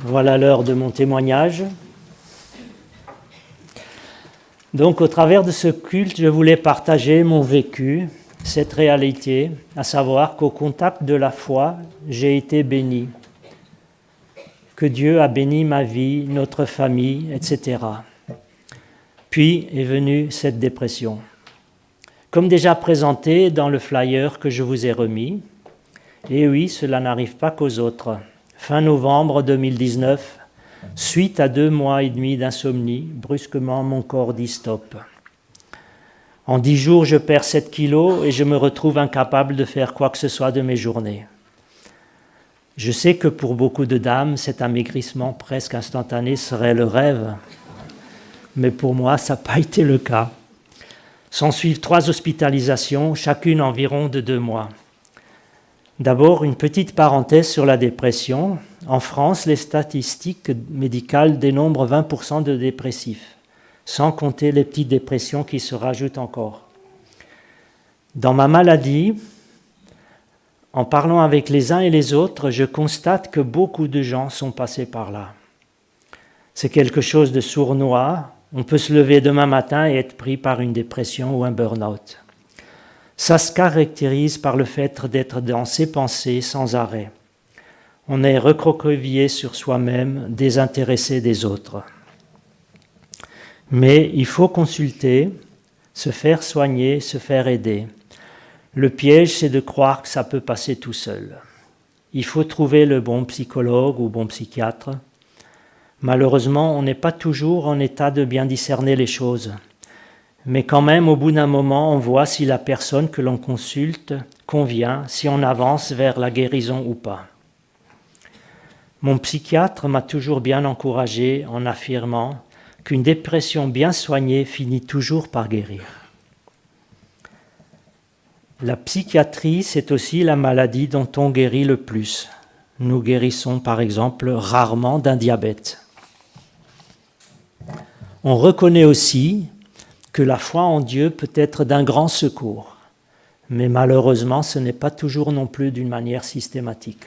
Voilà l'heure de mon témoignage. Donc, au travers de ce culte, je voulais partager mon vécu, cette réalité, à savoir qu'au contact de la foi, j'ai été béni, que Dieu a béni ma vie, notre famille, etc. Puis est venue cette dépression. Comme déjà présenté dans le flyer que je vous ai remis, et oui, cela n'arrive pas qu'aux autres. Fin novembre 2019, suite à 2 mois et demi d'insomnie, brusquement mon corps dit stop. En 10 jours, je perds 7 kilos et je me retrouve incapable de faire quoi que ce soit de mes journées. Je sais que pour beaucoup de dames, cet amaigrissement presque instantané serait le rêve, mais pour moi, ça n'a pas été le cas. S'ensuivent 3 hospitalisations, chacune environ de 2 mois. D'abord, une petite parenthèse sur la dépression. En France, les statistiques médicales dénombrent 20% de dépressifs, sans compter les petites dépressions qui se rajoutent encore. Dans ma maladie, en parlant avec les uns et les autres, je constate que beaucoup de gens sont passés par là. C'est quelque chose de sournois. On peut se lever demain matin et être pris par une dépression ou un burn-out. Ça se caractérise par le fait d'être dans ses pensées sans arrêt. On est recroquevillé sur soi-même, désintéressé des autres. Mais il faut consulter, se faire soigner, se faire aider. Le piège, c'est de croire que ça peut passer tout seul. Il faut trouver le bon psychologue ou bon psychiatre. Malheureusement, on n'est pas toujours en état de bien discerner les choses. Mais quand même, au bout d'un moment, on voit si la personne que l'on consulte convient, si on avance vers la guérison ou pas. Mon psychiatre m'a toujours bien encouragé en affirmant qu'une dépression bien soignée finit toujours par guérir. La psychiatrie, c'est aussi la maladie dont on guérit le plus. Nous guérissons par exemple rarement d'un diabète. On reconnaît aussi que la foi en Dieu peut être d'un grand secours, mais malheureusement, ce n'est pas toujours non plus d'une manière systématique.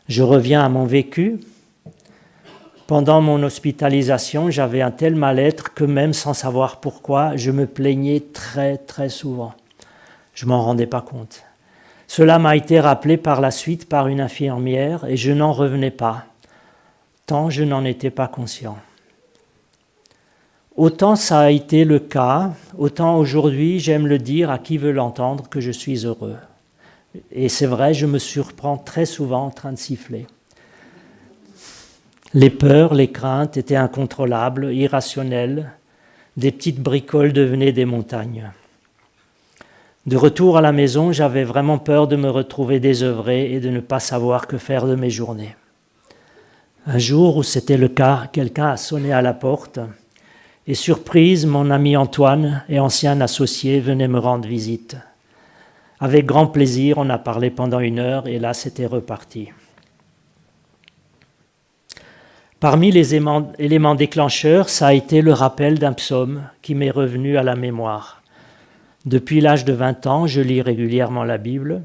Je reviens à mon vécu. Pendant mon hospitalisation, j'avais un tel mal-être que même sans savoir pourquoi, je me plaignais très très souvent. Je ne m'en rendais pas compte. Cela m'a été rappelé par la suite par une infirmière et je n'en revenais pas, tant je n'en étais pas conscient. Autant ça a été le cas, autant aujourd'hui j'aime le dire à qui veut l'entendre que je suis heureux. Et c'est vrai, je me surprends très souvent en train de siffler. Les peurs, les craintes étaient incontrôlables, irrationnelles. Des petites bricoles devenaient des montagnes. De retour à la maison, j'avais vraiment peur de me retrouver désœuvré et de ne pas savoir que faire de mes journées. Un jour où c'était le cas, quelqu'un a sonné à la porte. Et surprise, mon ami Antoine et ancien associé venait me rendre visite. Avec grand plaisir, on a parlé pendant 1 heure et là, c'était reparti. Parmi les éléments déclencheurs, ça a été le rappel d'un psaume qui m'est revenu à la mémoire. Depuis l'âge de 20 ans, je lis régulièrement la Bible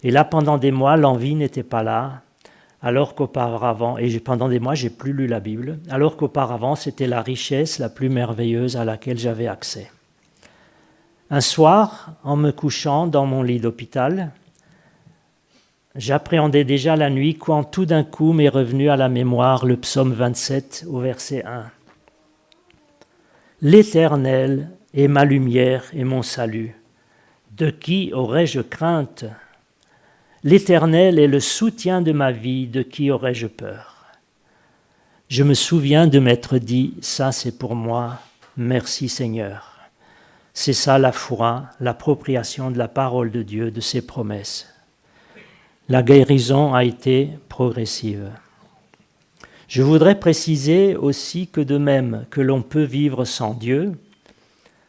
et là, pendant des mois, l'envie n'était pas là. Alors qu'auparavant, et pendant des mois, j'ai plus lu la Bible, alors qu'auparavant, c'était la richesse la plus merveilleuse à laquelle j'avais accès. Un soir, en me couchant dans mon lit d'hôpital, j'appréhendais déjà la nuit quand tout d'un coup m'est revenu à la mémoire le psaume 27 au verset 1. « L'Éternel est ma lumière et mon salut. De qui aurais-je crainte ? L'Éternel est le soutien de ma vie, de qui aurais-je peur ? Je me souviens de m'être dit, ça c'est pour moi, merci Seigneur. C'est ça la foi, l'appropriation de la parole de Dieu, de ses promesses. La guérison a été progressive. Je voudrais préciser aussi que de même que l'on peut vivre sans Dieu,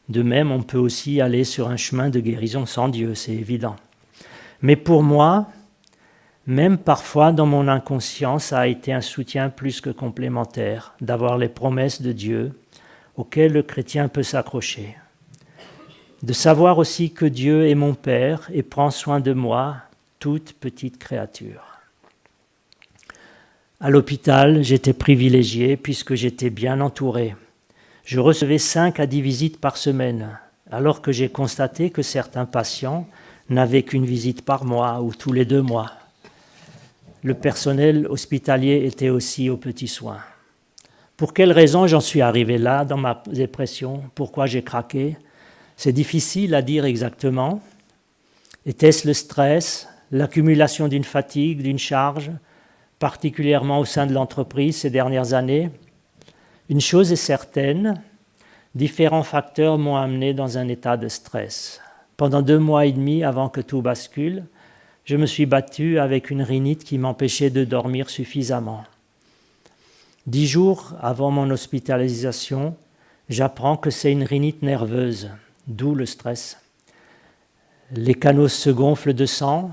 de même on peut aussi aller sur un chemin de guérison sans Dieu, c'est évident. Mais pour moi, même parfois dans mon inconscient, ça a été un soutien plus que complémentaire d'avoir les promesses de Dieu auxquelles le chrétien peut s'accrocher. De savoir aussi que Dieu est mon Père et prend soin de moi, toute petite créature. À l'hôpital, j'étais privilégié puisque j'étais bien entouré. Je recevais 5 à 10 visites par semaine, alors que j'ai constaté que certains patients n'avaient qu'une visite par mois ou tous les 2 mois. Le personnel hospitalier était aussi aux petits soins. Pour quelles raisons j'en suis arrivé là dans ma dépression? Pourquoi j'ai craqué? C'est difficile à dire exactement. Était-ce le stress, l'accumulation d'une fatigue, d'une charge, particulièrement au sein de l'entreprise ces dernières années? Une chose est certaine, différents facteurs m'ont amené dans un état de stress. Pendant 2 mois et demi avant que tout bascule, je me suis battu avec une rhinite qui m'empêchait de dormir suffisamment. 10 jours avant mon hospitalisation, j'apprends que c'est une rhinite nerveuse, d'où le stress. Les canaux se gonflent de sang,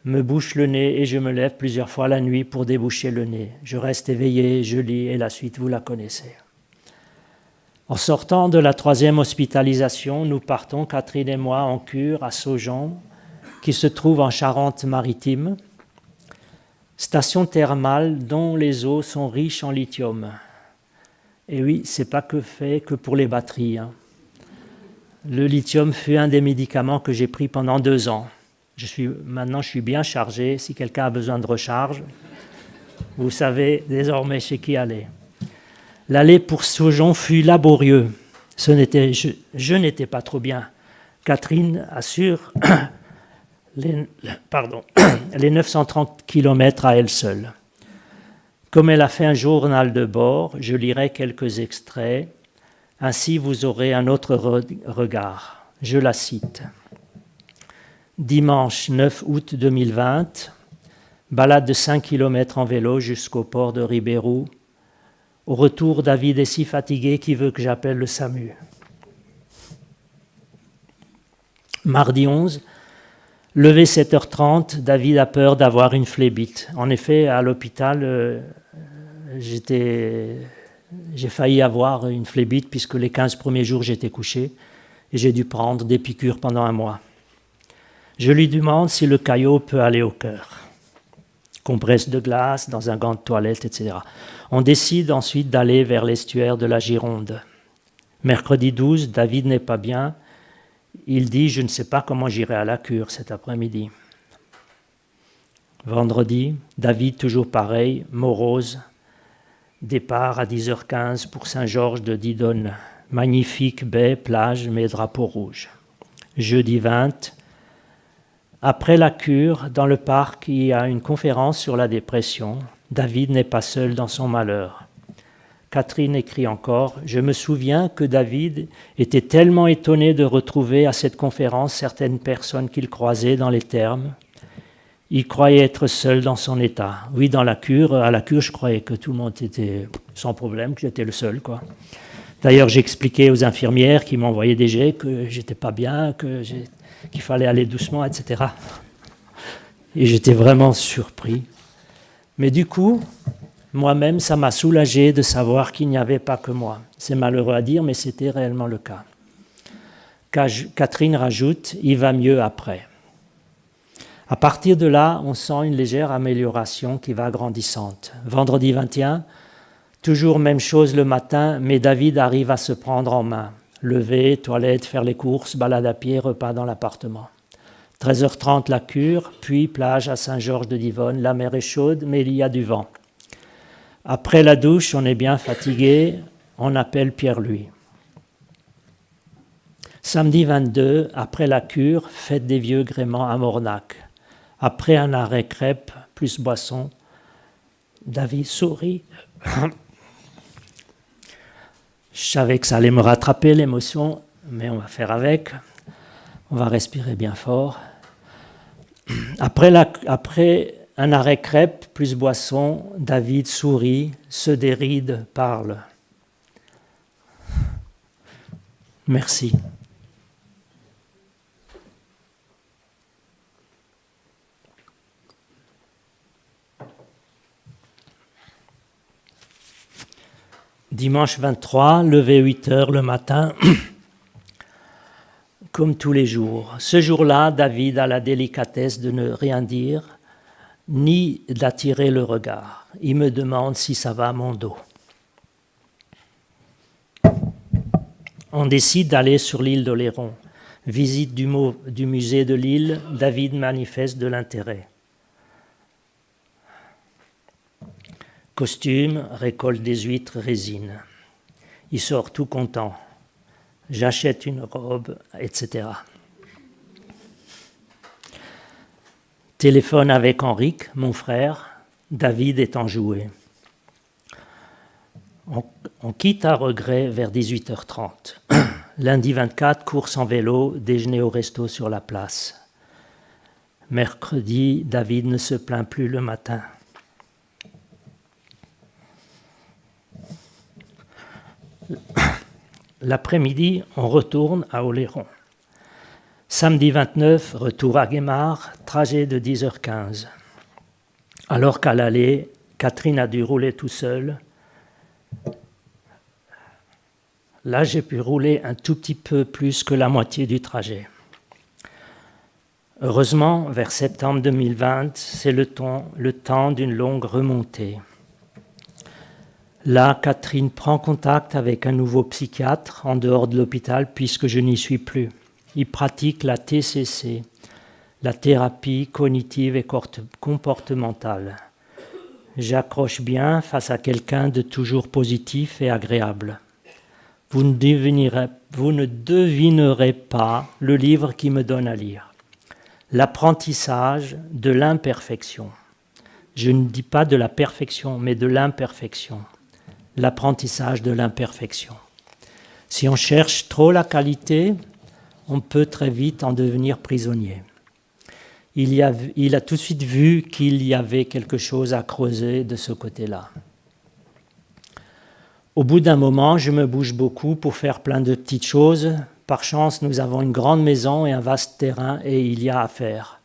me bouchent le nez et je me lève plusieurs fois la nuit pour déboucher le nez. Je reste éveillé, je lis et la suite, vous la connaissez. En sortant de la 3e hospitalisation, nous partons, Catherine et moi, en cure à Saujon, qui se trouve en Charente-Maritime, station thermale dont les eaux sont riches en lithium. Et oui, c'est pas que fait que pour les batteries. Le lithium fut un des médicaments que j'ai pris pendant 2 ans. Maintenant, je suis bien chargé. Si quelqu'un a besoin de recharge, vous savez désormais chez qui aller. L'aller pour Saujon fut laborieux. Je n'étais pas trop bien. Catherine assure les 930 km à elle seule. Comme elle a fait un journal de bord, je lirai quelques extraits. Ainsi, vous aurez un autre regard. Je la cite. Dimanche 9 août 2020, balade de 5 km en vélo jusqu'au port de Ribérou. Au retour, David est si fatigué qu'il veut que j'appelle le SAMU. Mardi 11, levé 7h30, David a peur d'avoir une phlébite. En effet, à l'hôpital, j'ai failli avoir une phlébite puisque les 15 premiers jours, j'étais couché et j'ai dû prendre des piqûres pendant 1 mois. Je lui demande si le caillot peut aller au cœur. Compresse de glace, dans un gant de toilette, etc. On décide ensuite d'aller vers l'estuaire de la Gironde. Mercredi 12, David n'est pas bien. Il dit « Je ne sais pas comment j'irai à la cure cet après-midi ». Vendredi, David, toujours pareil, morose. Départ à 10h15 pour Saint-Georges de Didonne. Magnifique baie, plage, mais drapeau rouge. Jeudi 20, après la cure, dans le parc, il y a une conférence sur la dépression. David n'est pas seul dans son malheur. Catherine écrit encore « Je me souviens que David était tellement étonné de retrouver à cette conférence certaines personnes qu'il croisait dans les thermes. Il croyait être seul dans son état. Oui, à la cure, je croyais que tout le monde était sans problème, que j'étais le seul, quoi. D'ailleurs, j'expliquais aux infirmières qui m'envoyaient des jets que j'étais pas bien, qu'il fallait aller doucement, etc. Et j'étais vraiment surpris. Mais du coup, moi-même, ça m'a soulagé de savoir qu'il n'y avait pas que moi. C'est malheureux à dire, mais c'était réellement le cas. Catherine rajoute « Il va mieux après ». À partir de là, on sent une légère amélioration qui va grandissante. Vendredi 21, toujours même chose le matin, mais David arrive à se prendre en main. Lever, toilette, faire les courses, balade à pied, repas dans l'appartement. 13h30 la cure, puis plage à Saint-Georges de Divonne. La mer est chaude, mais il y a du vent. Après la douche, on est bien fatigué, on appelle Pierre-Louis. Samedi 22, après la cure, fête des vieux gréments à Mornac. Après un arrêt crêpe plus boisson, David sourit. Je savais que ça allait me rattraper l'émotion, mais on va faire avec. On va respirer bien fort. Après un arrêt crêpe plus boisson, David sourit, se déride, parle. Merci. Dimanche 23, levé 8h le matin, comme tous les jours. Ce jour-là, David a la délicatesse de ne rien dire ni d'attirer le regard. Il me demande si ça va à mon dos. On décide d'aller sur l'île d'Oléron. Visite du musée de l'île, David manifeste de l'intérêt. Costume, récolte des huîtres, résine. Il sort tout content. J'achète une robe, etc. Téléphone avec Henrique, mon frère. David est enjoué. On quitte à regret vers 18h30. Lundi 24, course en vélo, déjeuner au resto sur la place. Mercredi, David ne se plaint plus le matin. L'après-midi, on retourne à Oléron. Samedi 29, retour à Guémar, trajet de 10h15. Alors qu'à l'aller, Catherine a dû rouler tout seul. Là, j'ai pu rouler un tout petit peu plus que la moitié du trajet. Heureusement, vers septembre 2020, c'est le temps d'une longue remontée. Là, Catherine prend contact avec un nouveau psychiatre en dehors de l'hôpital puisque je n'y suis plus. Il pratique la TCC, la thérapie cognitive et comportementale. J'accroche bien face à quelqu'un de toujours positif et agréable. Vous ne devinerez pas le livre qui me donne à lire. L'apprentissage de l'imperfection. Je ne dis pas de la perfection, mais de l'imperfection. L'apprentissage de l'imperfection. Si on cherche trop la qualité, on peut très vite en devenir prisonnier. Il a tout de suite vu qu'il y avait quelque chose à creuser de ce côté-là. Au bout d'un moment, je me bouge beaucoup pour faire plein de petites choses. Par chance, nous avons une grande maison et un vaste terrain et il y a à faire.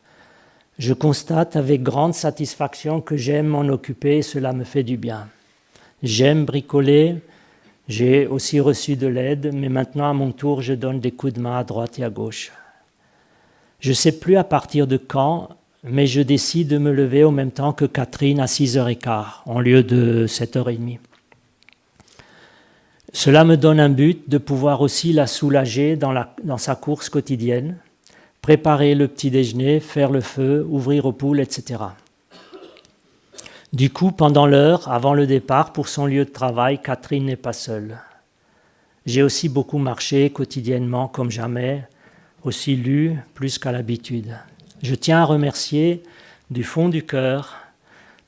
Je constate avec grande satisfaction que j'aime m'en occuper et cela me fait du bien. J'aime bricoler, j'ai aussi reçu de l'aide, mais maintenant à mon tour, je donne des coups de main à droite et à gauche. Je ne sais plus à partir de quand, mais je décide de me lever au même temps que Catherine à 6h15, en lieu de 7h30. Cela me donne un but de pouvoir aussi la soulager dans sa course quotidienne, préparer le petit déjeuner, faire le feu, ouvrir aux poules, etc. Du coup, pendant l'heure, avant le départ pour son lieu de travail, Catherine n'est pas seule. J'ai aussi beaucoup marché quotidiennement comme jamais, aussi lu plus qu'à l'habitude. Je tiens à remercier du fond du cœur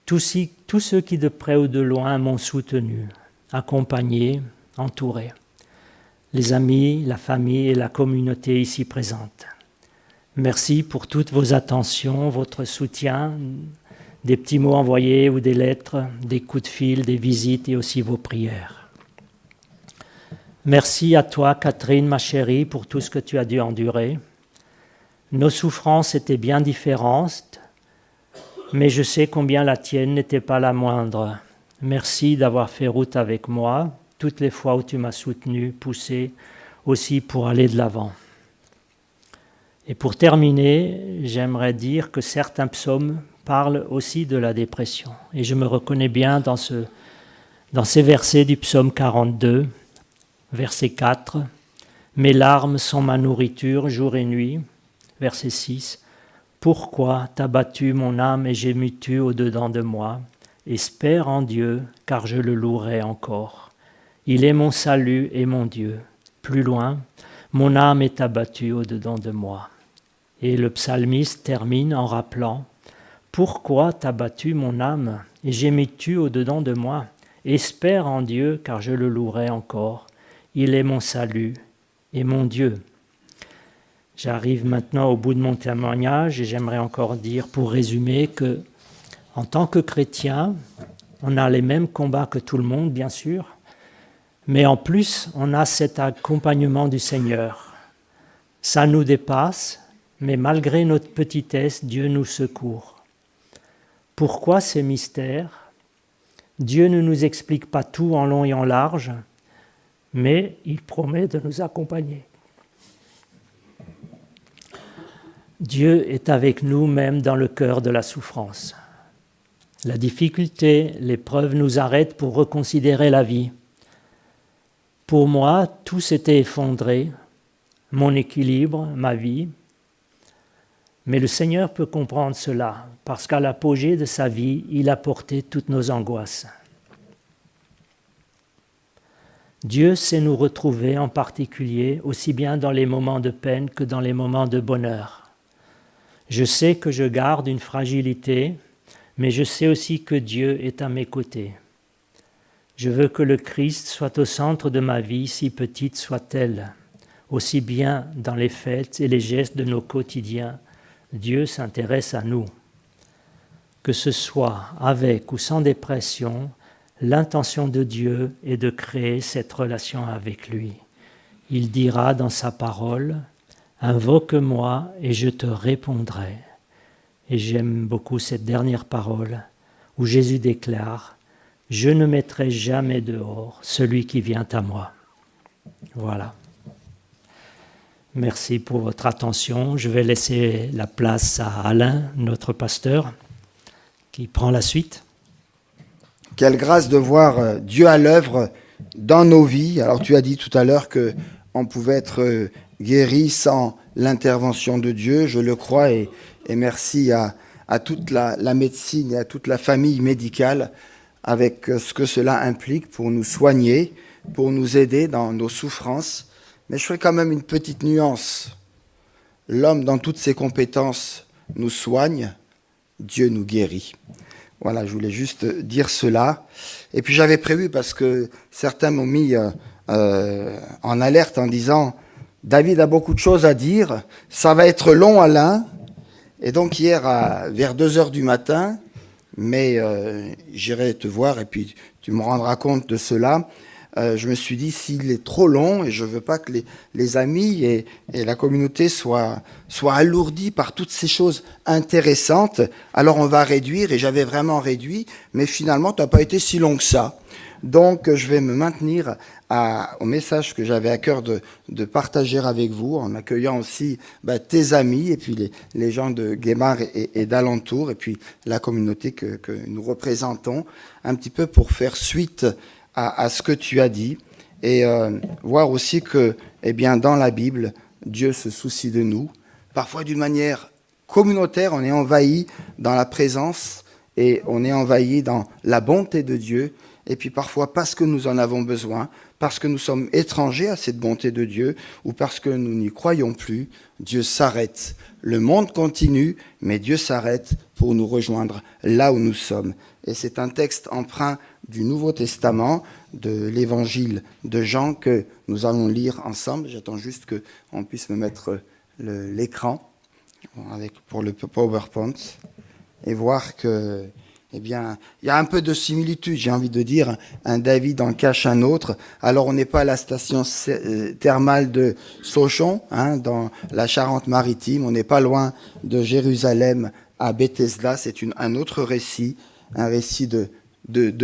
tous ceux qui de près ou de loin m'ont soutenu, accompagné, entouré. Les amis, la famille et la communauté ici présente. Merci pour toutes vos attentions, votre soutien, des petits mots envoyés ou des lettres, des coups de fil, des visites et aussi vos prières. Merci à toi, Catherine, ma chérie, pour tout ce que tu as dû endurer. Nos souffrances étaient bien différentes, mais je sais combien la tienne n'était pas la moindre. Merci d'avoir fait route avec moi, toutes les fois où tu m'as soutenu, poussé, aussi pour aller de l'avant. Et pour terminer, j'aimerais dire que certains psaumes parlent aussi de la dépression. Et je me reconnais bien dans ces versets du psaume 42, verset 4. « Mes larmes sont ma nourriture jour et nuit », verset 6. « Pourquoi t'as battu mon âme et gémis-tu au-dedans de moi ? Espère en Dieu, car je le louerai encore. Il est mon salut et mon Dieu. » Plus loin, « Mon âme est abattue au-dedans de moi. » Et le psalmiste termine en rappelant « Pourquoi t'as battu mon âme et gémis-tu au-dedans de moi ? Espère en Dieu, car je le louerai encore. Il est mon salut et mon Dieu. » J'arrive maintenant au bout de mon témoignage et j'aimerais encore dire, pour résumer, que en tant que chrétien, on a les mêmes combats que tout le monde, bien sûr, mais en plus, on a cet accompagnement du Seigneur. Ça nous dépasse, mais malgré notre petitesse, Dieu nous secourt. Pourquoi ces mystères ? Dieu ne nous explique pas tout en long et en large, mais il promet de nous accompagner. Dieu est avec nous même dans le cœur de la souffrance. La difficulté, l'épreuve nous arrête pour reconsidérer la vie. Pour moi, tout s'était effondré, mon équilibre, ma vie. Mais le Seigneur peut comprendre cela, parce qu'à l'apogée de sa vie, il a porté toutes nos angoisses. Dieu sait nous retrouver en particulier, aussi bien dans les moments de peine que dans les moments de bonheur. Je sais que je garde une fragilité, mais je sais aussi que Dieu est à mes côtés. Je veux que le Christ soit au centre de ma vie, si petite soit-elle. Aussi bien dans les fêtes et les gestes de nos quotidiens, Dieu s'intéresse à nous. Que ce soit avec ou sans dépression, l'intention de Dieu est de créer cette relation avec lui. Il dira dans sa parole, « Invoque-moi et je te répondrai ». Et j'aime beaucoup cette dernière parole où Jésus déclare, « Je ne mettrai jamais dehors celui qui vient à moi ». Voilà. Merci pour votre attention. Je vais laisser la place à Alain, notre pasteur, qui prend la suite. Quelle grâce de voir Dieu à l'œuvre dans nos vies. Alors tu as dit tout à l'heure qu'on pouvait être guéri sans l'intervention de Dieu. Je le crois et merci à toute la médecine et à toute la famille médicale avec ce que cela implique pour nous soigner, pour nous aider dans nos souffrances. Mais je ferai quand même une petite nuance. L'homme, dans toutes ses compétences, nous soigne, Dieu nous guérit. Voilà, je voulais juste dire cela. Et puis j'avais prévu, parce que certains m'ont mis en alerte en disant « David a beaucoup de choses à dire, ça va être long Alain ». Et donc hier, vers 2h du matin, mais j'irai te voir et puis tu me rendras compte de cela. Je me suis dit, s'il est trop long, et je ne veux pas que les amis et la communauté soient alourdis par toutes ces choses intéressantes, alors on va réduire, et j'avais vraiment réduit, mais finalement, tu n'as pas été si long que ça. Donc, je vais me maintenir au message que j'avais à cœur de partager avec vous, en accueillant aussi tes amis, et puis les gens de Guémar et d'alentour, et puis la communauté que nous représentons, un petit peu pour faire suite à ce que tu as dit, et voir aussi que, eh bien, dans la Bible, Dieu se soucie de nous. Parfois d'une manière communautaire, on est envahi dans la présence et on est envahi dans la bonté de Dieu. Et puis parfois, parce que nous en avons besoin, parce que nous sommes étrangers à cette bonté de Dieu, ou parce que nous n'y croyons plus, Dieu s'arrête. Le monde continue, mais Dieu s'arrête pour nous rejoindre là où nous sommes. Et c'est un texte emprunt du Nouveau Testament, de l'Évangile de Jean, que nous allons lire ensemble. J'attends juste qu'on puisse me mettre l'écran pour le PowerPoint et voir que, eh bien, il y a un peu de similitude, j'ai envie de dire. Un David en cache un autre. Alors, on n'est pas à la station thermale de Sochon, dans la Charente-Maritime. On n'est pas loin de Jérusalem à Bethesda. C'est un autre récit, un récit de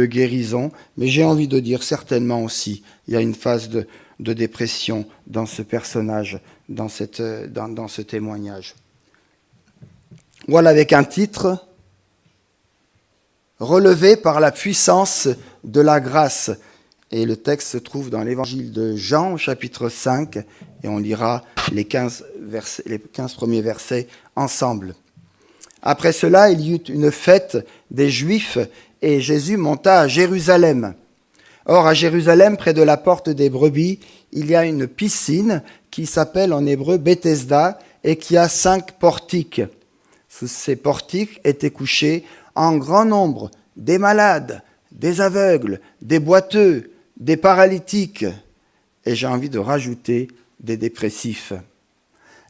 guérison. Mais j'ai envie de dire certainement aussi, il y a une phase de dépression dans ce personnage, dans ce témoignage. Voilà, avec un titre, « Relevé par la puissance de la grâce ». Et le texte se trouve dans l'évangile de Jean, chapitre 5, et on lira les 15 premiers versets ensemble. Après cela, il y eut une fête des Juifs, et Jésus monta à Jérusalem. Or, à Jérusalem, près de la porte des brebis, il y a une piscine qui s'appelle en hébreu Bethesda et qui a 5 portiques. Sous ces portiques étaient couchés en grand nombre des malades, des aveugles, des boiteux, des paralytiques, et j'ai envie de rajouter des dépressifs.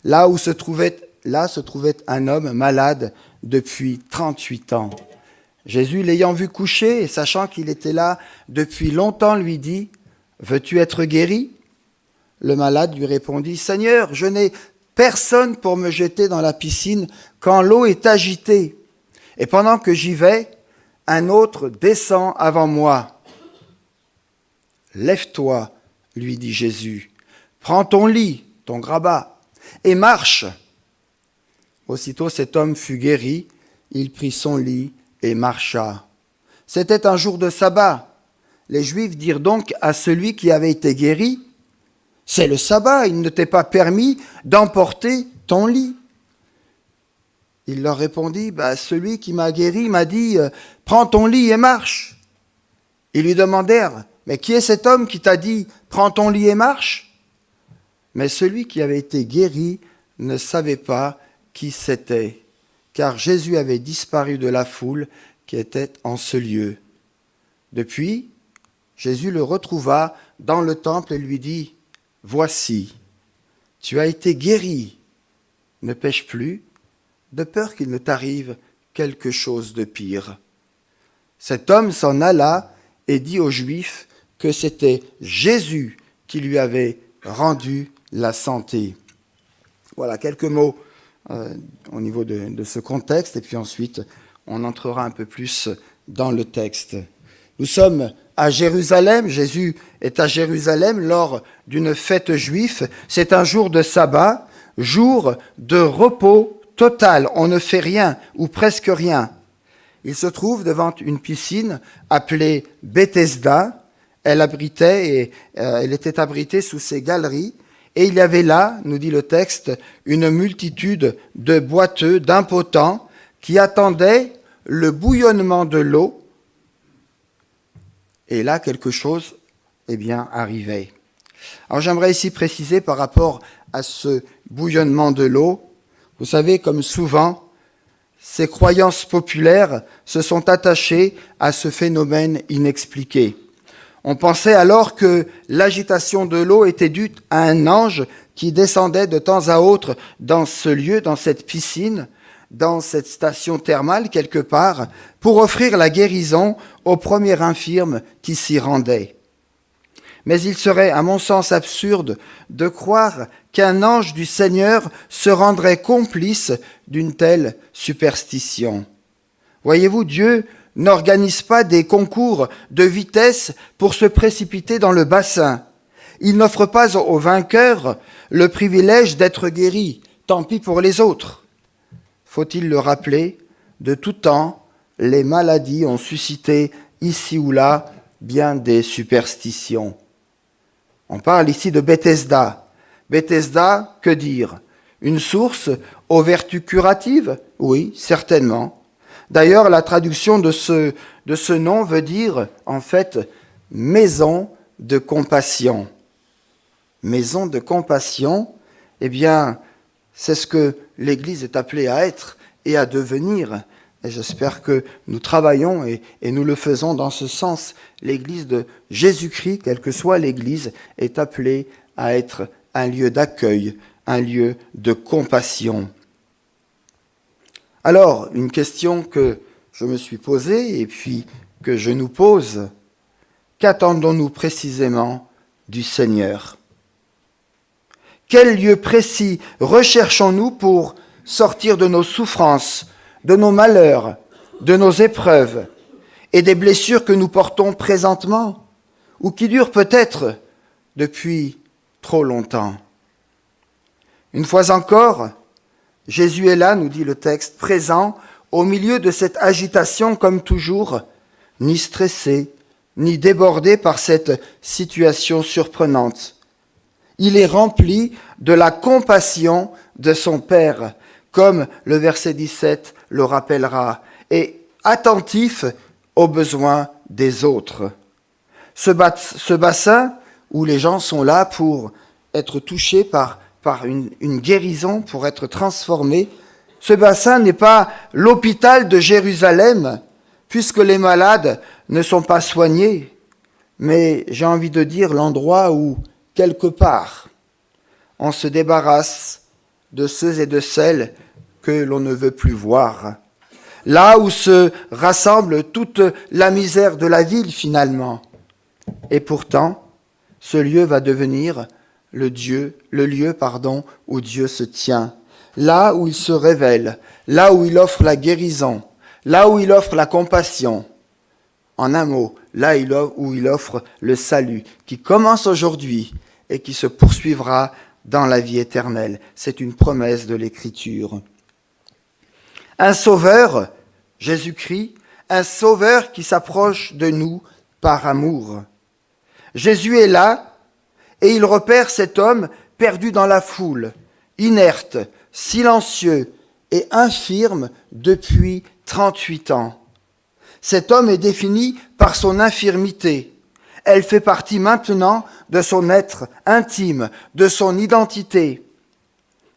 Là se trouvait un homme malade depuis 38 ans. Jésus, l'ayant vu coucher et sachant qu'il était là depuis longtemps, lui dit « Veux-tu être guéri ?» Le malade lui répondit « Seigneur, je n'ai personne pour me jeter dans la piscine quand l'eau est agitée. Et pendant que j'y vais, un autre descend avant moi. »« Lève-toi, lui dit Jésus, prends ton lit, ton grabat, et marche. » Aussitôt cet homme fut guéri, il prit son lit et marcha. C'était un jour de sabbat. Les Juifs dirent donc à celui qui avait été guéri, « C'est le sabbat, il ne t'est pas permis d'emporter ton lit. » Il leur répondit, « Celui qui m'a guéri m'a dit, « Prends ton lit et marche. » Ils lui demandèrent, « Mais qui est cet homme qui t'a dit, « Prends ton lit et marche » ?» Mais celui qui avait été guéri ne savait pas qui c'était, car Jésus avait disparu de la foule qui était en ce lieu. Depuis, Jésus le retrouva dans le temple et lui dit, « Voici, tu as été guéri, ne pêche plus, de peur qu'il ne t'arrive quelque chose de pire. » Cet homme s'en alla et dit aux Juifs que c'était Jésus qui lui avait rendu la santé. Voilà quelques mots au niveau de ce contexte, et puis ensuite on entrera un peu plus dans le texte. Nous sommes à Jérusalem, Jésus est à Jérusalem lors d'une fête juive. C'est un jour de sabbat, jour de repos total. On ne fait rien ou presque rien. Il se trouve devant une piscine appelée Bethesda. Elle était abritée sous ses galeries. Et il y avait là, nous dit le texte, une multitude de boiteux, d'impotents, qui attendaient le bouillonnement de l'eau. Et là, quelque chose, arrivait. Alors j'aimerais ici préciser par rapport à ce bouillonnement de l'eau. Vous savez, comme souvent, ces croyances populaires se sont attachées à ce phénomène inexpliqué. On pensait alors que l'agitation de l'eau était due à un ange qui descendait de temps à autre dans ce lieu, dans cette piscine, dans cette station thermale quelque part, pour offrir la guérison au premier infirme qui s'y rendait. Mais il serait, à mon sens, absurde de croire qu'un ange du Seigneur se rendrait complice d'une telle superstition. Voyez-vous, Dieu n'organise pas des concours de vitesse pour se précipiter dans le bassin. Il n'offre pas aux vainqueurs le privilège d'être guéris. Tant pis pour les autres. Faut-il le rappeler, de tout temps, les maladies ont suscité ici ou là bien des superstitions. On parle ici de Bethesda. Bethesda, que dire? Une source aux vertus curatives? Oui, certainement. D'ailleurs, la traduction de ce nom veut dire, en fait, maison de compassion. Maison de compassion, c'est ce que l'Église est appelée à être et à devenir. Et j'espère que nous travaillons et nous le faisons dans ce sens. L'Église de Jésus-Christ, quelle que soit l'Église, est appelée à être un lieu d'accueil, un lieu de compassion. Alors, une question que je me suis posée et puis que je nous pose, qu'attendons-nous précisément du Seigneur ? Quel lieu précis recherchons-nous pour sortir de nos souffrances, de nos malheurs, de nos épreuves et des blessures que nous portons présentement ou qui durent peut-être depuis trop longtemps? Une fois encore, Jésus est là, nous dit le texte, présent au milieu de cette agitation comme toujours, ni stressé, ni débordé par cette situation surprenante. Il est rempli de la compassion de son Père, comme le verset 17 le rappellera, et attentif aux besoins des autres. Ce bassin où les gens sont là pour être touchés par une guérison, pour être transformés, ce bassin n'est pas l'hôpital de Jérusalem, puisque les malades ne sont pas soignés, mais j'ai envie de dire l'endroit où, quelque part, on se débarrasse de ceux et de celles que l'on ne veut plus voir. Là où se rassemble toute la misère de la ville finalement. Et pourtant, ce lieu va devenir le lieu où Dieu se tient. Là où il se révèle, là où il offre la guérison, là où il offre la compassion. En un mot, là où il offre le salut, qui commence aujourd'hui et qui se poursuivra dans la vie éternelle. C'est une promesse de l'Écriture. Un sauveur, Jésus-Christ, un sauveur qui s'approche de nous par amour. Jésus est là et il repère cet homme perdu dans la foule, inerte, silencieux et infirme depuis 38 ans. Cet homme est défini par son infirmité. Elle fait partie maintenant de son être intime, de son identité.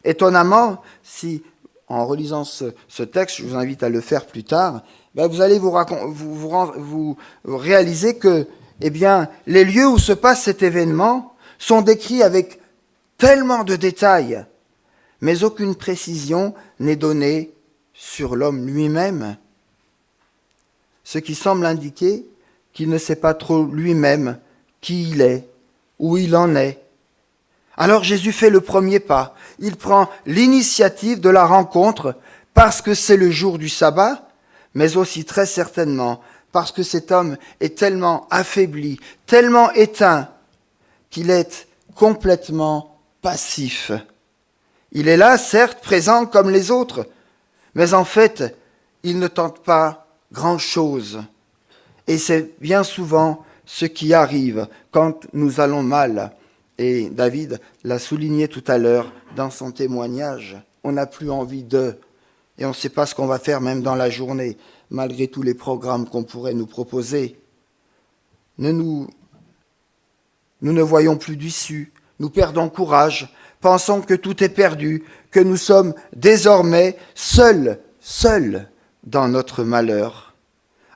Étonnamment, si en relisant ce texte, je vous invite à le faire plus tard, vous allez vous réaliser que les lieux où se passe cet événement sont décrits avec tellement de détails, mais aucune précision n'est donnée sur l'homme lui-même, ce qui semble indiquer qu'il ne sait pas trop lui-même qui il est, où il en est. Alors Jésus fait le premier pas. Il prend l'initiative de la rencontre parce que c'est le jour du sabbat, mais aussi très certainement parce que cet homme est tellement affaibli, tellement éteint, qu'il est complètement passif. Il est là, certes, présent comme les autres, mais en fait, il ne tente pas grand-chose. Et c'est bien souvent ce qui arrive quand nous allons mal. Et David l'a souligné tout à l'heure dans son témoignage. On n'a plus envie d'eux. Et on ne sait pas ce qu'on va faire même dans la journée, malgré tous les programmes qu'on pourrait nous proposer. Nous ne voyons plus d'issue. Nous perdons courage. Pensons que tout est perdu, que nous sommes désormais seuls dans notre malheur.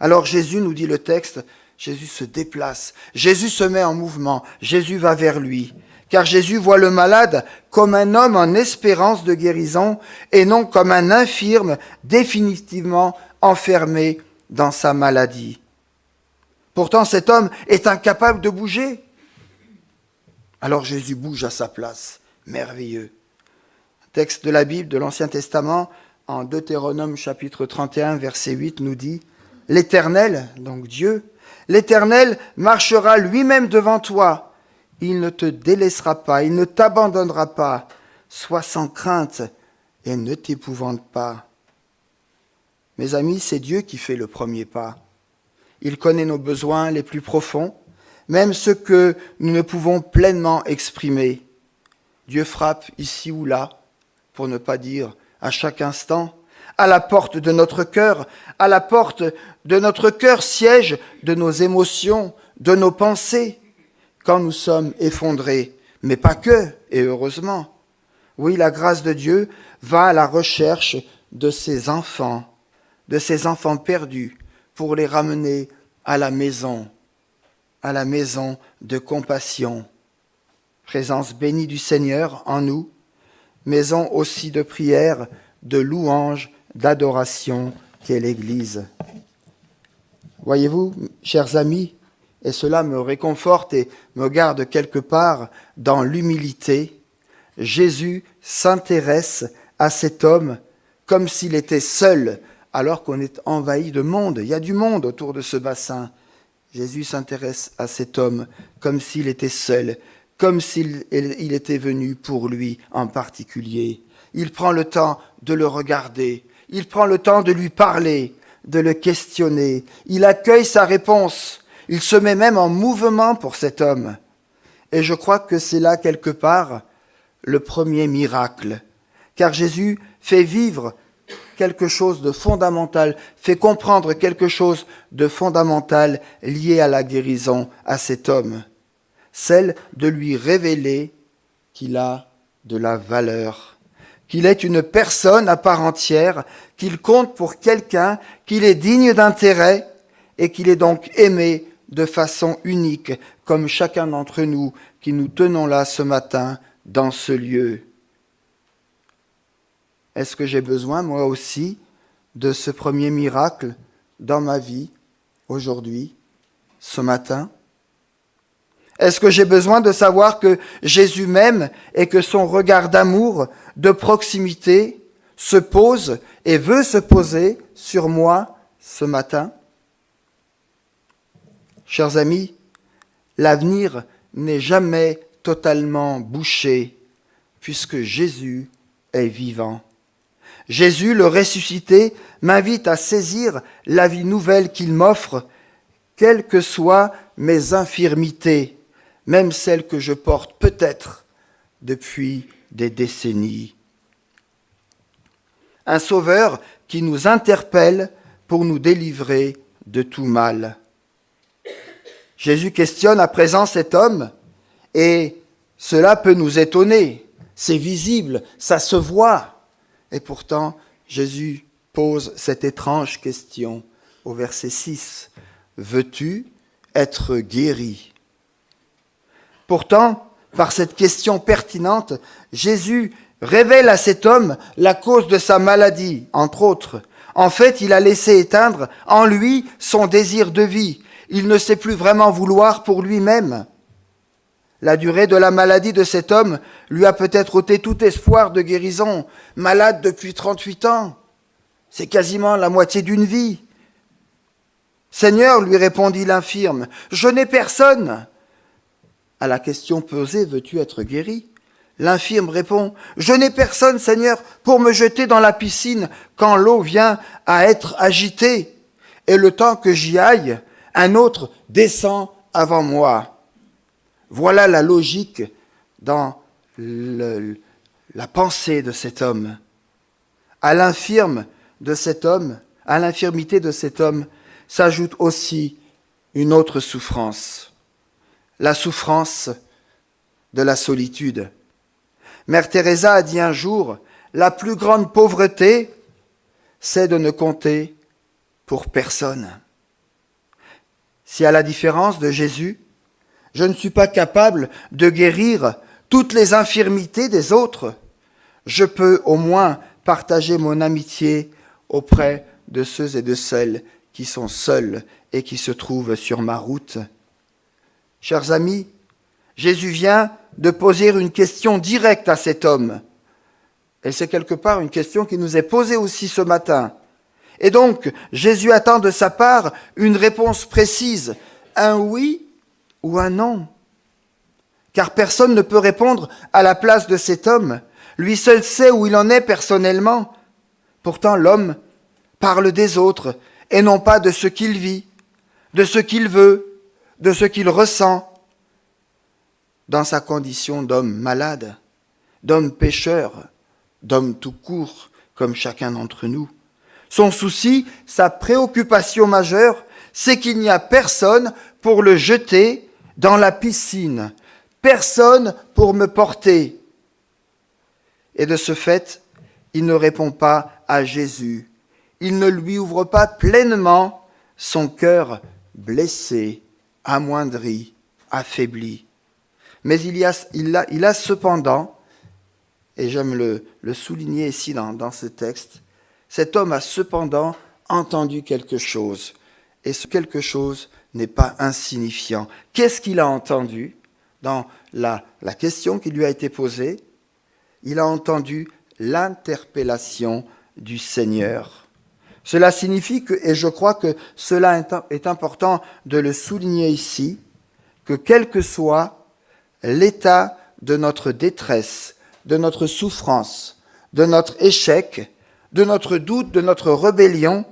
Alors Jésus, nous dit le texte, Jésus se déplace, Jésus se met en mouvement, Jésus va vers lui. Car Jésus voit le malade comme un homme en espérance de guérison et non comme un infirme définitivement enfermé dans sa maladie. Pourtant, cet homme est incapable de bouger. Alors Jésus bouge à sa place. Merveilleux. Texte de la Bible de l'Ancien Testament, en Deutéronome chapitre 31, verset 8, nous dit « L'Éternel, donc Dieu, l'Éternel marchera lui-même devant toi. Il ne te délaissera pas, il ne t'abandonnera pas. Sois sans crainte et ne t'épouvante pas. » Mes amis, c'est Dieu qui fait le premier pas. Il connaît nos besoins les plus profonds, même ceux que nous ne pouvons pleinement exprimer. Dieu frappe ici ou là, pour ne pas dire à chaque instant, à la porte de notre cœur, à la porte de notre cœur siège de nos émotions, de nos pensées, quand nous sommes effondrés, mais pas que, et heureusement. Oui, la grâce de Dieu va à la recherche de ses enfants perdus, pour les ramener à la maison de compassion. Présence bénie du Seigneur en nous, maison aussi de prière, de louange, d'adoration qu'est l'Église. Voyez-vous, chers amis, et cela me réconforte et me garde quelque part dans l'humilité, Jésus s'intéresse à cet homme comme s'il était seul, alors qu'on est envahi de monde. Il y a du monde autour de ce bassin. Jésus s'intéresse à cet homme comme s'il était seul, comme s'il était venu pour lui en particulier. Il prend le temps de le regarder, il prend le temps de lui parler, de le questionner. Il accueille sa réponse, il se met même en mouvement pour cet homme. Et je crois que c'est là quelque part le premier miracle, car Jésus fait vivre quelque chose de fondamental, fait comprendre quelque chose de fondamental lié à la guérison à cet homme, celle de lui révéler qu'il a de la valeur, qu'il est une personne à part entière, qu'il compte pour quelqu'un, qu'il est digne d'intérêt et qu'il est donc aimé de façon unique, comme chacun d'entre nous qui nous tenons là ce matin dans ce lieu. Est-ce que j'ai besoin, moi aussi, de ce premier miracle dans ma vie, aujourd'hui, ce matin ? Est-ce que j'ai besoin de savoir que Jésus m'aime et que son regard d'amour, de proximité, se pose et veut se poser sur moi ce matin ? Chers amis, l'avenir n'est jamais totalement bouché puisque Jésus est vivant. Jésus, le ressuscité, m'invite à saisir la vie nouvelle qu'il m'offre, quelles que soient mes infirmités, même celles que je porte peut-être depuis des décennies. Un sauveur qui nous interpelle pour nous délivrer de tout mal. Jésus questionne à présent cet homme et cela peut nous étonner. C'est visible, ça se voit. Et pourtant, Jésus pose cette étrange question au verset 6. Veux-tu être guéri ? Pourtant, par cette question pertinente, Jésus révèle à cet homme la cause de sa maladie, entre autres. En fait, il a laissé éteindre en lui son désir de vie. Il ne sait plus vraiment vouloir pour lui-même. La durée de la maladie de cet homme lui a peut-être ôté tout espoir de guérison. Malade depuis 38 ans, c'est quasiment la moitié d'une vie. Seigneur, lui répondit l'infirme, je n'ai personne. À la question posée, veux-tu être guéri ? L'infirme répond, je n'ai personne, Seigneur, pour me jeter dans la piscine quand l'eau vient à être agitée. Et le temps que j'y aille, un autre descend avant moi. Voilà la logique dans la pensée de cet homme. À l'infirmité de cet homme s'ajoute aussi une autre souffrance, la souffrance de la solitude. Mère Teresa a dit un jour, la plus grande pauvreté, c'est de ne compter pour personne. Si à la différence de Jésus, je ne suis pas capable de guérir toutes les infirmités des autres, je peux au moins partager mon amitié auprès de ceux et de celles qui sont seuls et qui se trouvent sur ma route. Chers amis, Jésus vient de poser une question directe à cet homme. Et c'est quelque part une question qui nous est posée aussi ce matin. Et donc, Jésus attend de sa part une réponse précise, un oui ou un non. Car personne ne peut répondre à la place de cet homme. Lui seul sait où il en est personnellement. Pourtant, l'homme parle des autres et non pas de ce qu'il vit, de ce qu'il veut, de ce qu'il ressent dans sa condition d'homme malade, d'homme pécheur, d'homme tout court, comme chacun d'entre nous. Son souci, sa préoccupation majeure, c'est qu'il n'y a personne pour le jeter dans la piscine, personne pour me porter. Et de ce fait, il ne répond pas à Jésus. Il ne lui ouvre pas pleinement son cœur blessé, amoindri, affaibli. Mais il a cependant, et j'aime le souligner ici dans ce texte, cet homme a cependant entendu quelque chose. Et ce quelque chose n'est pas insignifiant. Qu'est-ce qu'il a entendu dans la question qui lui a été posée ? Il a entendu l'interpellation du Seigneur. Cela signifie que, et je crois que cela est important de le souligner ici, que quel que soit l'état de notre détresse, de notre souffrance, de notre échec, de notre doute, de notre rébellion,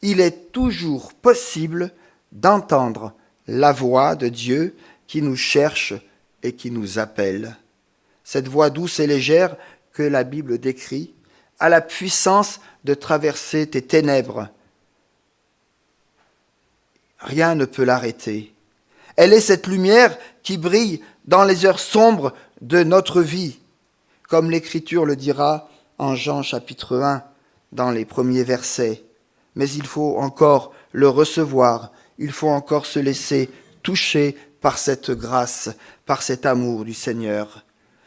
il est toujours possible d'entendre la voix de Dieu qui nous cherche et qui nous appelle. Cette voix douce et légère que la Bible décrit a la puissance de traverser tes ténèbres. Rien ne peut l'arrêter. Elle est cette lumière qui brille dans les heures sombres de notre vie, comme l'Écriture le dira en Jean chapitre 1, dans les premiers versets. Mais il faut encore le recevoir, il faut encore se laisser toucher par cette grâce, par cet amour du Seigneur.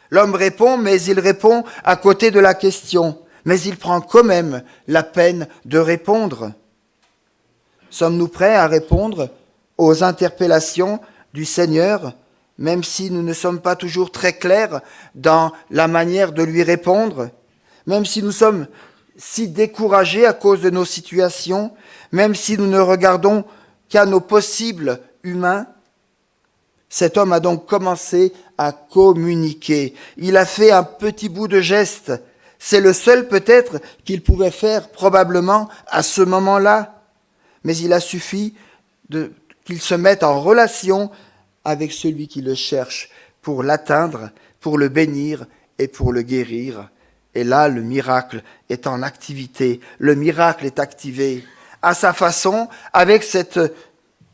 L'homme répond, mais il répond à côté de la question, mais il prend quand même la peine de répondre. Sommes-nous prêts à répondre aux interpellations du Seigneur, même si nous ne sommes pas toujours très clairs dans la manière de lui répondre, même si nous sommes si découragés à cause de nos situations, même si nous ne regardons qu'à nos possibles humains? Cet homme a donc commencé à communiquer. Il a fait un petit bout de geste. C'est le seul peut-être qu'il pouvait faire probablement à ce moment-là. Mais il a suffi qu'il se mette en relation avec celui qui le cherche pour l'atteindre, pour le bénir et pour le guérir. Et là, le miracle est en activité. Le miracle est activé à sa façon, avec cette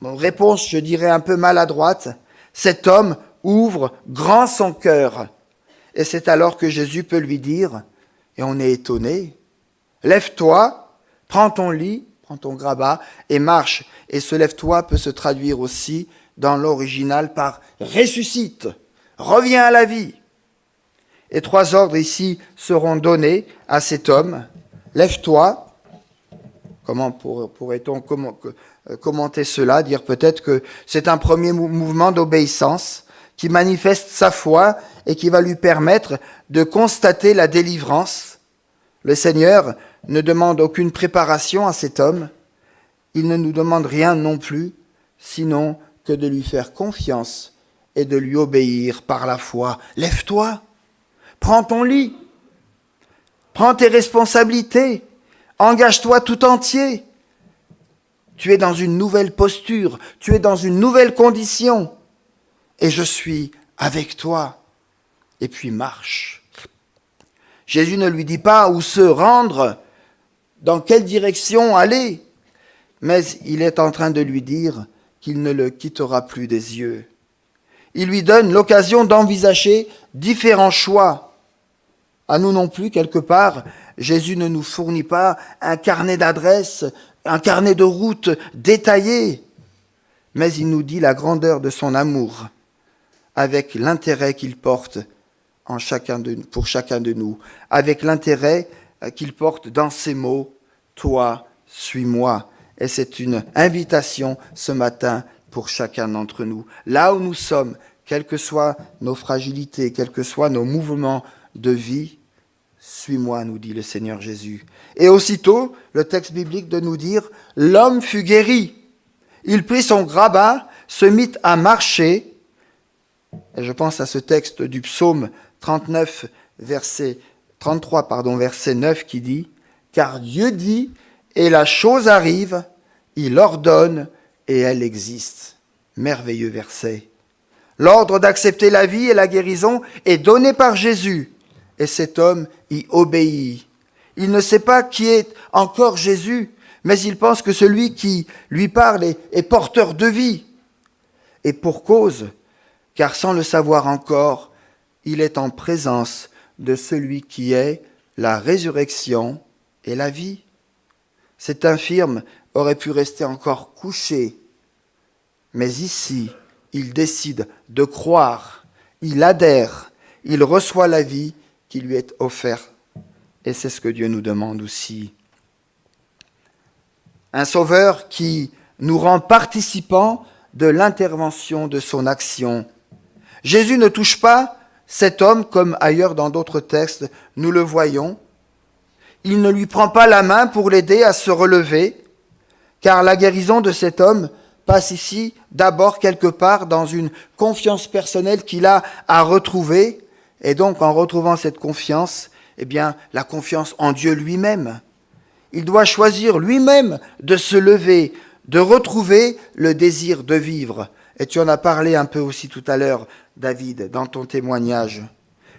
réponse, je dirais, un peu maladroite. Cet homme ouvre grand son cœur. Et c'est alors que Jésus peut lui dire, et on est étonné, « Lève-toi, prends ton lit, prends ton grabat et marche. » Et ce « lève-toi » peut se traduire aussi dans l'original par « ressuscite, reviens à la vie ». Et 3 ordres ici seront donnés à cet homme. « Lève-toi ». Comment pourrait-on commenter cela? Dire peut-être que c'est un premier mouvement d'obéissance qui manifeste sa foi et qui va lui permettre de constater la délivrance. Le Seigneur ne demande aucune préparation à cet homme. Il ne nous demande rien non plus, sinon que de lui faire confiance et de lui obéir par la foi. Lève-toi, prends ton lit, prends tes responsabilités, engage-toi tout entier. Tu es dans une nouvelle posture, tu es dans une nouvelle condition, et je suis avec toi. Et puis marche. Jésus ne lui dit pas où se rendre, dans quelle direction aller, mais il est en train de lui dire qu'il ne le quittera plus des yeux. Il lui donne l'occasion d'envisager différents choix. À nous non plus, quelque part, Jésus ne nous fournit pas un carnet d'adresses, un carnet de route détaillé, mais il nous dit la grandeur de son amour, avec l'intérêt qu'il porte pour chacun de nous, avec l'intérêt qu'il porte dans ces mots, « Toi, suis-moi ». Et c'est une invitation ce matin pour chacun d'entre nous. Là où nous sommes, quelles que soient nos fragilités, quels que soient nos mouvements de vie, suis-moi, nous dit le Seigneur Jésus. Et aussitôt, le texte biblique de nous dire, l'homme fut guéri. Il prit son grabat, se mit à marcher. Et je pense à ce texte du psaume 33, verset 9, qui dit, « Car Dieu dit, et la chose arrive, il ordonne, et elle existe. » Merveilleux verset. L'ordre d'accepter la vie et la guérison est donné par Jésus, et cet homme y obéit. Il ne sait pas qui est encore Jésus, mais il pense que celui qui lui parle est porteur de vie. Et pour cause, car sans le savoir encore, il est en présence de celui qui est la résurrection et la vie. Cet infirme aurait pu rester encore couché, mais ici, il décide de croire, il adhère, il reçoit la vie qui lui est offerte. Et c'est ce que Dieu nous demande aussi. Un sauveur qui nous rend participants de l'intervention de son action. Jésus ne touche pas cet homme comme ailleurs dans d'autres textes, nous le voyons. Il ne lui prend pas la main pour l'aider à se relever, car la guérison de cet homme passe ici d'abord quelque part dans une confiance personnelle qu'il a à retrouver, et donc en retrouvant cette confiance, eh bien, la confiance en Dieu lui-même. Il doit choisir lui-même de se lever, de retrouver le désir de vivre. Et tu en as parlé un peu aussi tout à l'heure, David, dans ton témoignage.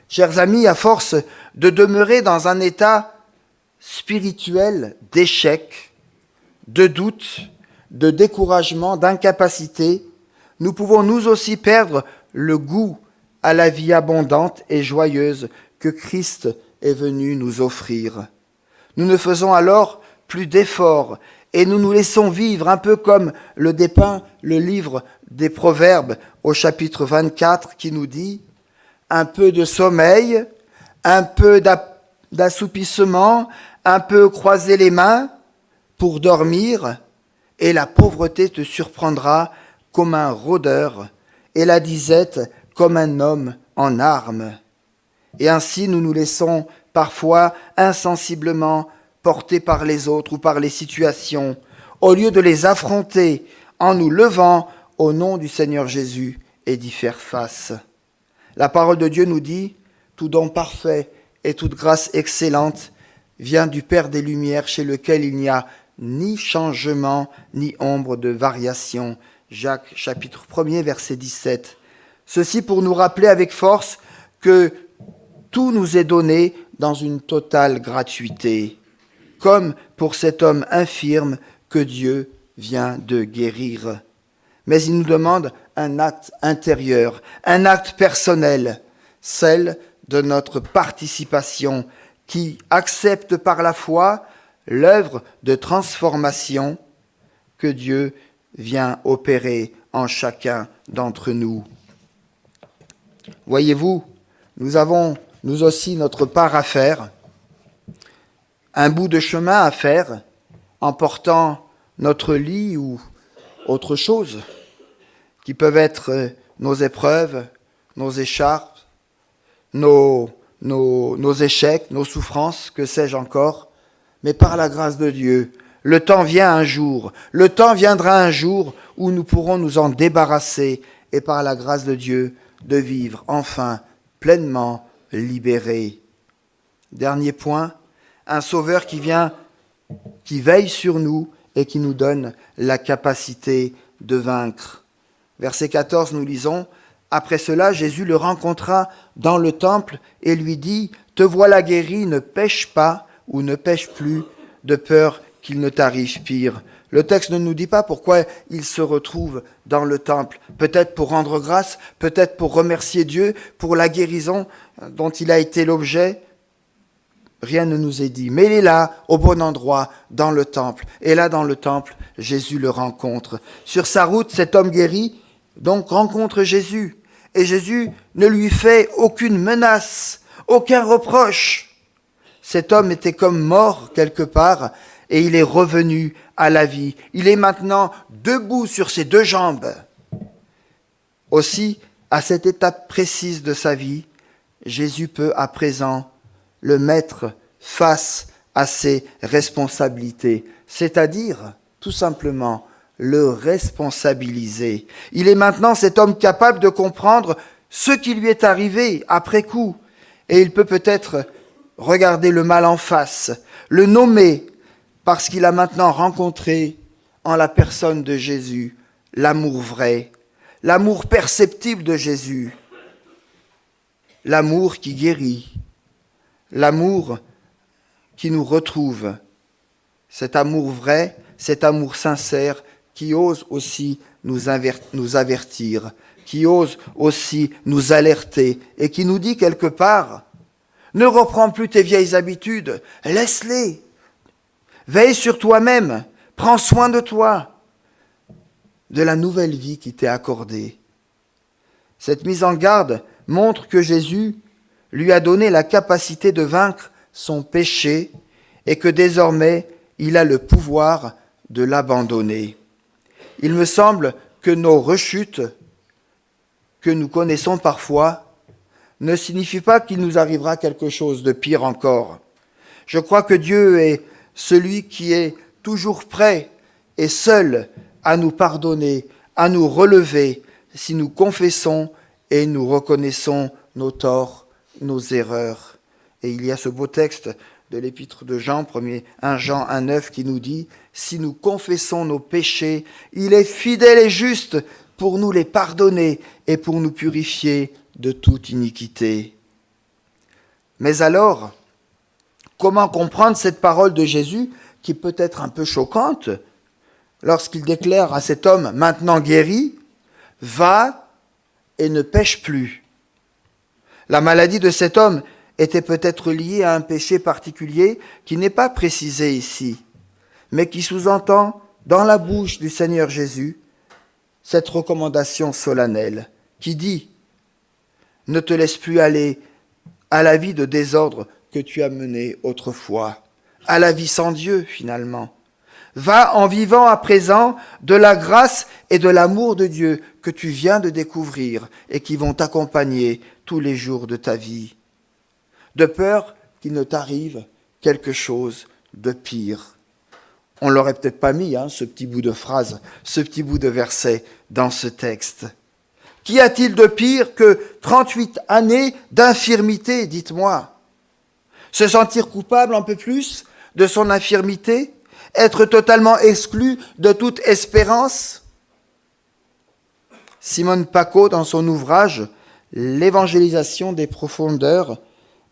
Chers amis, à force de demeurer dans un état spirituel d'échec, de doute, de découragement, d'incapacité, nous pouvons nous aussi perdre le goût à la vie abondante et joyeuse que Christ est venu nous offrir. Nous ne faisons alors plus d'efforts et nous nous laissons vivre un peu comme le dépeint le livre des Proverbes au chapitre 24 qui nous dit « un peu de sommeil, un peu d'assoupissement, un peu croiser les mains pour dormir et la pauvreté te surprendra comme un rôdeur et la disette comme un homme en armes. » Et ainsi nous nous laissons parfois insensiblement portés par les autres ou par les situations, au lieu de les affronter en nous levant au nom du Seigneur Jésus et d'y faire face. La parole de Dieu nous dit « Tout don parfait et toute grâce excellente vient du Père des Lumières, chez lequel il n'y a ni changement, ni ombre de variation. Jacques, chapitre 1er, verset 17. Ceci pour nous rappeler avec force que tout nous est donné dans une totale gratuité, comme pour cet homme infirme que Dieu vient de guérir. Mais il nous demande un acte intérieur, un acte personnel, celle de notre participation qui accepte par la foi l'œuvre de transformation que Dieu vient opérer en chacun d'entre nous. Voyez-vous, nous avons nous aussi notre part à faire, un bout de chemin à faire en portant notre lit ou autre chose, qui peuvent être nos épreuves, nos écharpes, nos échecs, nos souffrances, que sais-je encore, mais par la grâce de Dieu, le temps viendra un jour où nous pourrons nous en débarrasser et par la grâce de Dieu de vivre enfin pleinement libérés. Dernier point, un sauveur qui veille sur nous et qui nous donne la capacité de vaincre. Verset 14, nous lisons, « Après cela, Jésus le rencontra dans le temple et lui dit, « Te voilà guéri, ne pêche pas ou ne pêche plus, de peur qu'il ne t'arrive pire. » Le texte ne nous dit pas pourquoi il se retrouve dans le temple. Peut-être pour rendre grâce, peut-être pour remercier Dieu pour la guérison dont il a été l'objet. Rien ne nous est dit. Mais il est là, au bon endroit, dans le temple. Et là, dans le temple, Jésus le rencontre. Sur sa route, cet homme guéri, donc, rencontre Jésus. Et Jésus ne lui fait aucune menace, aucun reproche. Cet homme était comme mort quelque part, et il est revenu à la vie. Il est maintenant debout sur ses deux jambes. Aussi, à cette étape précise de sa vie, Jésus peut à présent le mettre face à ses responsabilités, c'est-à-dire, tout simplement, le responsabiliser. Il est maintenant cet homme capable de comprendre ce qui lui est arrivé après coup, et il peut peut-être regarder le mal en face, le nommer, parce qu'il a maintenant rencontré en la personne de Jésus l'amour vrai, l'amour perceptible de Jésus, l'amour qui guérit, l'amour qui nous retrouve, cet amour vrai, cet amour sincère qui ose aussi nous avertir, qui ose aussi nous alerter et qui nous dit quelque part, ne reprends plus tes vieilles habitudes, laisse-les. Veille sur toi-même, prends soin de toi, de la nouvelle vie qui t'est accordée. Cette mise en garde montre que Jésus lui a donné la capacité de vaincre son péché et que désormais il a le pouvoir de l'abandonner. Il me semble que nos rechutes que nous connaissons parfois ne signifient pas qu'il nous arrivera quelque chose de pire encore. Je crois que Dieu est celui qui est toujours prêt et seul à nous pardonner, à nous relever si nous confessons et nous reconnaissons nos torts, nos erreurs. Et il y a ce beau texte de l'épître de Jean, 1 Jean 1,9 qui nous dit « Si nous confessons nos péchés, il est fidèle et juste pour nous les pardonner et pour nous purifier de toute iniquité. » Mais alors, comment comprendre cette parole de Jésus qui peut être un peu choquante lorsqu'il déclare à cet homme maintenant guéri, « Va et ne pêche plus ». La maladie de cet homme était peut-être liée à un péché particulier qui n'est pas précisé ici, mais qui sous-entend dans la bouche du Seigneur Jésus cette recommandation solennelle qui dit « Ne te laisse plus aller à la vie de désordre que tu as menée autrefois, à la vie sans Dieu finalement. Va en vivant à présent de la grâce et de l'amour de Dieu que tu viens de découvrir et qui vont t'accompagner tous les jours de ta vie, de peur qu'il ne t'arrive quelque chose de pire. » On l'aurait peut-être pas mis, ce petit bout de phrase, ce petit bout de verset dans ce texte. Qu'y a-t-il de pire que 38 années d'infirmité, dites-moi? Se sentir coupable un peu plus de son infirmité? Être totalement exclu de toute espérance? Simone Paco, dans son ouvrage « L'évangélisation des profondeurs »,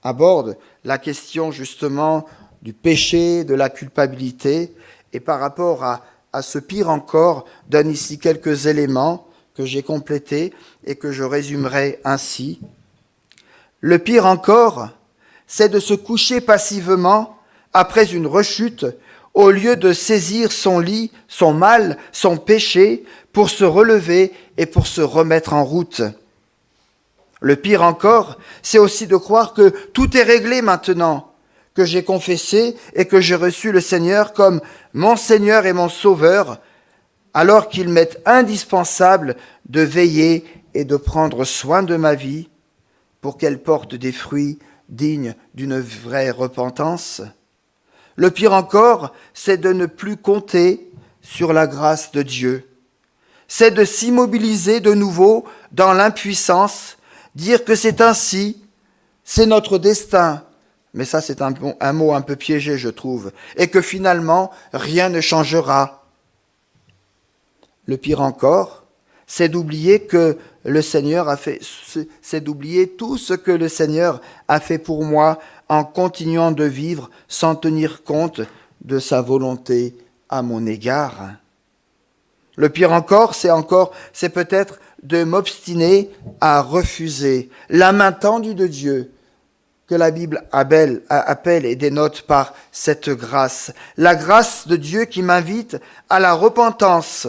aborde la question justement du péché, de la culpabilité, et par rapport à ce pire encore, donne ici quelques éléments que j'ai complétés et que je résumerai ainsi. Le pire encore, c'est de se coucher passivement après une rechute, au lieu de saisir son lit, son mal, son péché, pour se relever et pour se remettre en route. Le pire encore, c'est aussi de croire que tout est réglé maintenant, que j'ai confessé et que j'ai reçu le Seigneur comme mon Seigneur et mon Sauveur, alors qu'il m'est indispensable de veiller et de prendre soin de ma vie pour qu'elle porte des fruits dignes d'une vraie repentance. Le pire encore, c'est de ne plus compter sur la grâce de Dieu. C'est de s'immobiliser de nouveau dans l'impuissance, dire que c'est ainsi, c'est notre destin. Mais ça, c'est un mot un peu piégé, je trouve. Et que finalement, rien ne changera. Le pire encore, c'est d'oublier que le Seigneur a fait, c'est d'oublier tout ce que le Seigneur a fait pour moi en continuant de vivre sans tenir compte de sa volonté à mon égard. Le pire encore, c'est peut-être de m'obstiner à refuser la main tendue de Dieu que la Bible appelle et dénote par cette grâce. La grâce de Dieu qui m'invite à la repentance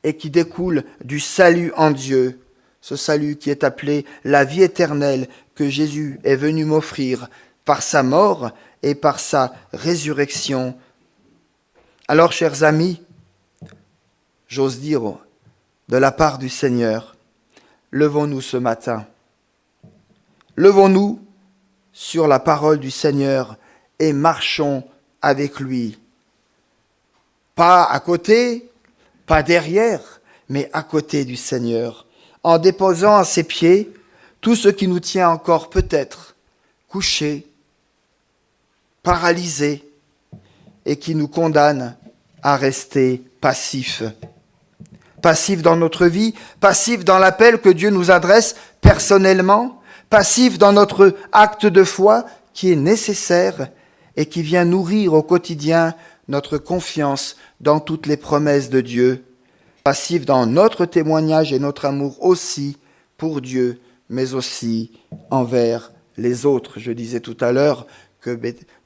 et qui découle du salut en Dieu. Ce salut qui est appelé la vie éternelle que Jésus est venu m'offrir par sa mort et par sa résurrection. Alors, chers amis, j'ose dire, de la part du Seigneur, levons-nous ce matin. Levons-nous sur la parole du Seigneur et marchons avec lui. Pas à côté, pas derrière, mais à côté du Seigneur, en déposant à ses pieds tout ce qui nous tient encore peut-être couchés, paralysés, et qui nous condamne à rester passifs. Passifs dans notre vie, passifs dans l'appel que Dieu nous adresse personnellement, passifs dans notre acte de foi qui est nécessaire et qui vient nourrir au quotidien notre confiance dans toutes les promesses de Dieu, passifs dans notre témoignage et notre amour aussi pour Dieu, mais aussi envers les autres. Je disais tout à l'heure que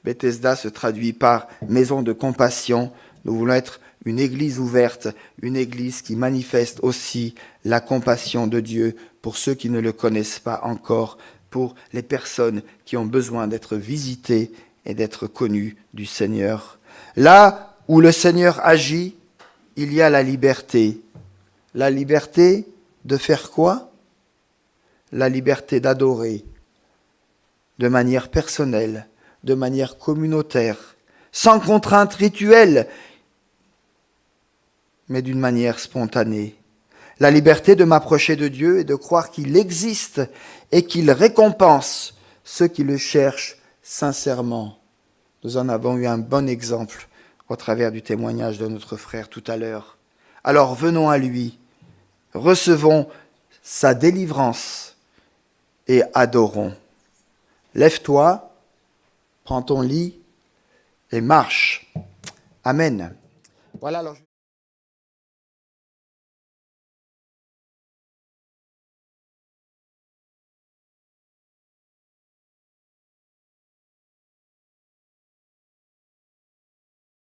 Bethesda se traduit par maison de compassion. Nous voulons être une église ouverte, une église qui manifeste aussi la compassion de Dieu pour ceux qui ne le connaissent pas encore, pour les personnes qui ont besoin d'être visitées et d'être connues du Seigneur. Là où le Seigneur agit, il y a la liberté. La liberté de faire quoi? La liberté d'adorer de manière personnelle, de manière communautaire, sans contrainte rituelle, mais d'une manière spontanée. La liberté de m'approcher de Dieu et de croire qu'il existe et qu'il récompense ceux qui le cherchent sincèrement. Nous en avons eu un bon exemple au travers du témoignage de notre frère tout à l'heure. Alors venons à lui, recevons sa délivrance et adorons. Lève-toi, prends ton lit et marche. Amen. Voilà alors.